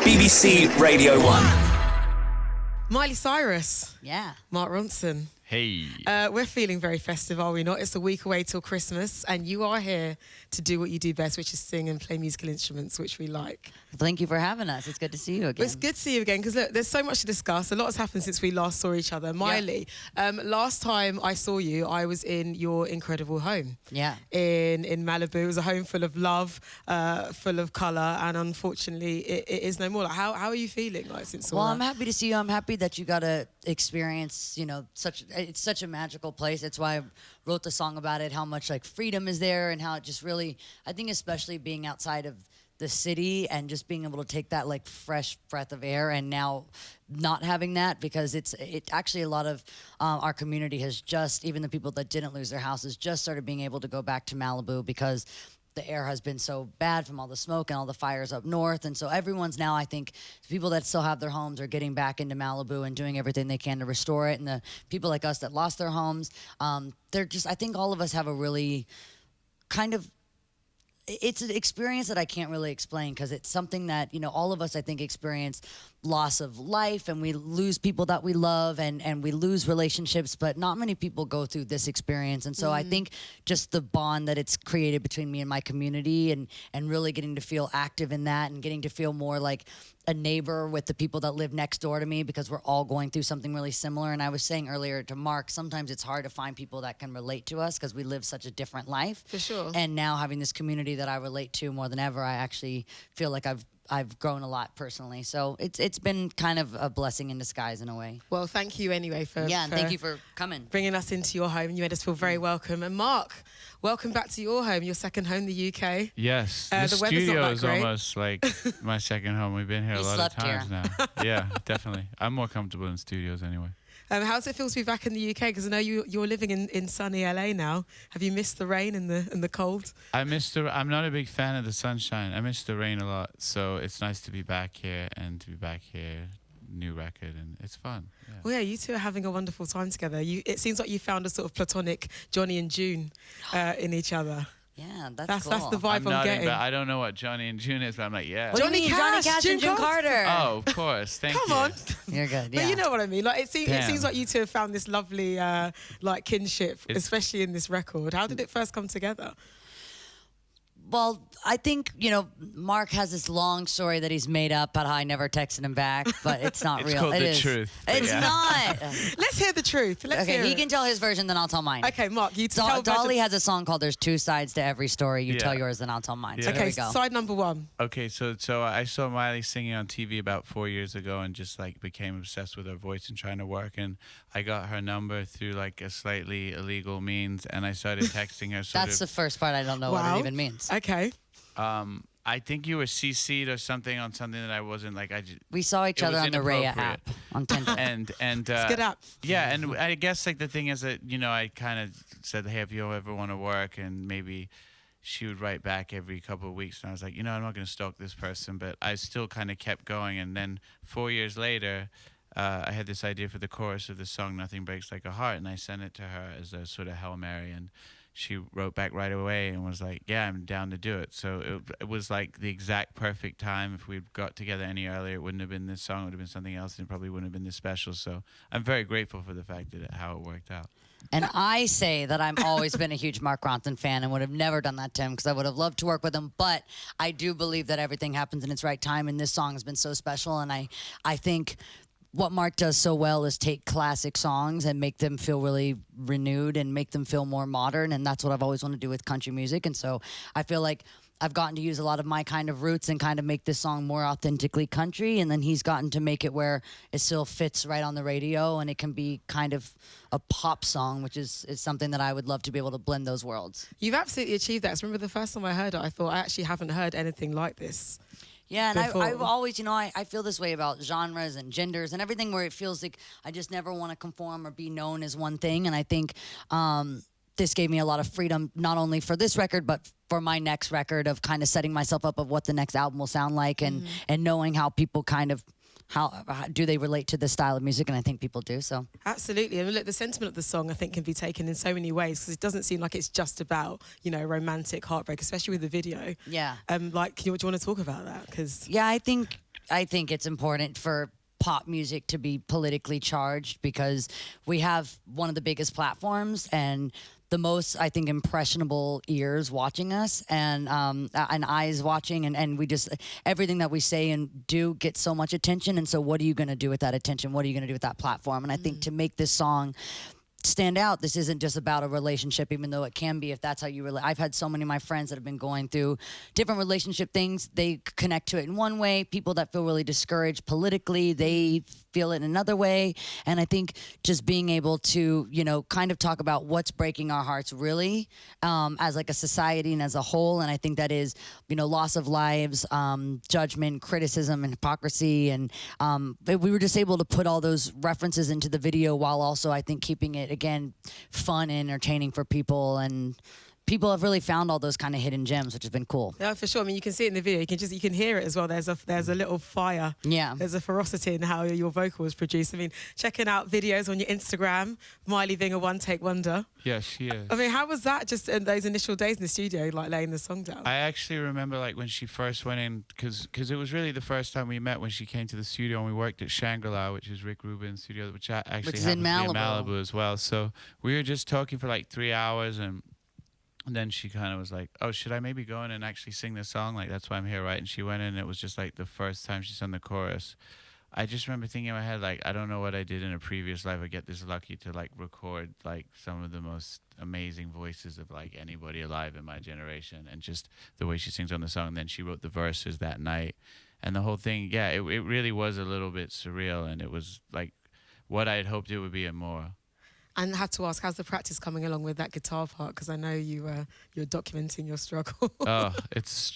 BBC Radio 1. Miley Cyrus. Yeah. Mark Ronson. Hey. We're feeling very festive, are we not? It's a week away till Christmas, and you are here to do what you do best, which is sing and play musical instruments, which we like. Thank you for having us. It's good to see you again. Well, it's good to see you again, because look, there's so much to discuss. A lot has happened since we last saw each other. Miley, last time I saw you, I was in your incredible home. Yeah. In Malibu. It was a home full of love, full of colour, and unfortunately, it is no more. Like, how are you feeling since all that? I'm happy to see you. I'm happy that you got to experience, it's such a magical place. That's why I wrote the song about it, how much freedom is there, and how it just really, I think especially being outside of the city and just being able to take that fresh breath of air, and now not having that, because it actually a lot of our community has just, even the people that didn't lose their houses, just started being able to go back to Malibu because the air has been so bad from all the smoke and all the fires up north. And so everyone's now, I think, the people that still have their homes are getting back into Malibu and doing everything they can to restore it. And the people like us that lost their homes, they're just, I think all of us have a really kind of, it's an experience that I can't really explain, because it's something that, all of us, I think, experience loss of life, and we lose people that we love, and we lose relationships, but not many people go through this experience. And so I think just the bond that it's created between me and my community, and really getting to feel active in that, and getting to feel more like a neighbor with the people that live next door to me, because we're all going through something really similar. And I was saying earlier to Mark, sometimes it's hard to find people that can relate to us because we live such a different life. For sure. And now having this community that I relate to more than ever, I actually feel like I've grown a lot personally. So it's been kind of a blessing in disguise in a way. Well, thank you anyway for and thank you for coming. Bringing us into your home. You made us feel very welcome. And Mark, welcome back to your home, your second home, the UK. Yes, the weather's studio not that is great. almost like my second home. We've been here a lot of times now. Yeah, definitely. I'm more comfortable in studios anyway. How does it feel to be back in the UK? Because I know you're living in sunny LA now. Have you missed the rain and the cold? I'm not a big fan of the sunshine. I miss the rain a lot. So it's nice to be back here, and to be back here, new record, and it's fun. Yeah. Well, yeah, you two are having a wonderful time together. It seems like you found a sort of platonic Johnny and June in each other. Yeah, that's cool. That's the vibe I'm getting. But I don't know what Johnny and June is, but I'm like, yeah. Johnny Cash and June Carter. Oh, of course. Thank you. Come on. You're good, yeah. But you know what I mean. It seems like you two have found this lovely kinship, especially in this record. How did it first come together? Well, I think, Mark has this long story that he's made up about how I never texted him back, but it's not It's real. called It The is. Truth. It's not. Let's hear the truth. Let's hear He it. can tell his version, then I'll tell mine. Okay, Mark, you tell Dolly has a song called "There's Two Sides to Every Story." You tell yours, then I'll tell mine. So Yeah. here Okay, we go. side number one. Okay, so I saw Miley singing on TV about 4 years ago, and just became obsessed with her voice and trying to work. And I got her number through a slightly illegal means, and I started texting her. That's the first part. I don't know what it even means. Okay. I think you were CC'd or something on something that I wasn't We saw each other on the Raya app on Tinder. and It's a good app. Yeah, and I guess the thing is that I kind of said, hey, if you ever want to work, and maybe she would write back every couple of weeks, and I was like, I'm not going to stalk this person, but I still kind of kept going. And then 4 years later, I had this idea for the chorus of the song "Nothing Breaks Like a Heart," and I sent it to her as a sort of Hail Mary, and she wrote back right away and was like, yeah, I'm down to do it. So it was the exact perfect time. If we'd got together any earlier, it wouldn't have been this song, it would have been something else, and it probably wouldn't have been this special. So I'm very grateful for the fact that how it worked out. And I say that I've always been a huge Mark Ronson fan and would have never done that to him, because I would have loved to work with him. But I do believe that everything happens in its right time, and this song has been so special. And I think what Mark does so well is take classic songs and make them feel really renewed and make them feel more modern. And that's what I've always wanted to do with country music. And so I feel like I've gotten to use a lot of my kind of roots and kind of make this song more authentically country. And then he's gotten to make it where it still fits right on the radio, and it can be kind of a pop song, which is something that I would love to be able to blend those worlds. You've absolutely achieved that. 'Cause remember the first time I heard it, I thought I actually haven't heard anything like this. Yeah, and before. I've always, I feel this way about genres and genders and everything, where it feels like I just never want to conform or be known as one thing. And I think this gave me a lot of freedom, not only for this record, but for my next record, of kind of setting myself up of what the next album will sound like, and knowing how people kind of how do they relate to this style of music, and I think people do. So absolutely. And look, the sentiment of the song I think can be taken in so many ways, because it doesn't seem like it's just about, you know, romantic heartbreak, especially with the video. Yeah. Like, do you want to talk about that? Because yeah, I think I think it's important for pop music to be politically charged because we have one of the biggest platforms and the most, I think, impressionable ears watching us and eyes watching. And we just, everything that we say and do gets so much attention. And so what are you going to do with that attention? What are you going to do with that platform? And I think to make this song stand out, this isn't just about a relationship, even though it can be if that's how you really. I've had so many of my friends that have been going through different relationship things. They connect to it in one way. People that feel really discouraged politically, they feel it in another way. And I think just being able to, you know, kind of talk about what's breaking our hearts really as like a society and as a whole. And I think that is, you know, loss of lives, judgment, criticism, and hypocrisy. And we were just able to put all those references into the video while also, I think, keeping it, again, fun and entertaining for people. And people have really found all those kind of hidden gems, which has been cool. Yeah, for sure. I mean, you can see it in the video. You can hear it as well. There's a little fire. Yeah. There's a ferocity in how your vocal was produced. I mean, checking out videos on your Instagram, Miley being a one-take wonder. Yeah, she is. I mean, how was that just in those initial days in the studio, like laying the song down? I actually remember like when she first went in, because it was really the first time we met when she came to the studio and we worked at Shangri-La, which is Rick Rubin's studio, which actually is happens in to be in Malibu. Malibu as well. So we were just talking for like 3 hours and then she kind of was like, oh, should I maybe go in and actually sing this song? Like, that's why I'm here, right? And she went in and it was just like the first time she sung the chorus. I just remember thinking in my head, like, I don't know what I did in a previous life. I get this lucky to like record like some of the most amazing voices of like anybody alive in my generation, and just the way she sings on the song. And then she wrote the verses that night, and the whole thing, yeah, it really was a little bit surreal, and it was like what I had hoped it would be and more. And I had to ask, how's the practice coming along with that guitar part? Because I know you're documenting your struggle. Oh,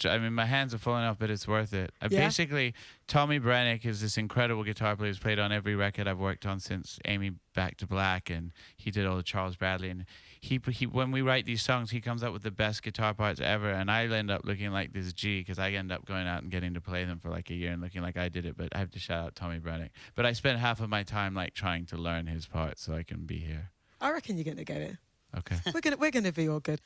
I mean, my hands are falling off, but it's worth it. Basically, Tommy Brennick is this incredible guitar player who's played on every record I've worked on since Amy Back to Black, and he did all the Charles Bradley. And he when we write these songs, he comes up with the best guitar parts ever, and I end up looking like this G because I end up going out and getting to play them for like a year and looking like I did it. But I have to shout out Tommy Brennick. But I spent half of my time like trying to learn his parts so I can be here. I reckon you're gonna get it. Okay. We're gonna be all good.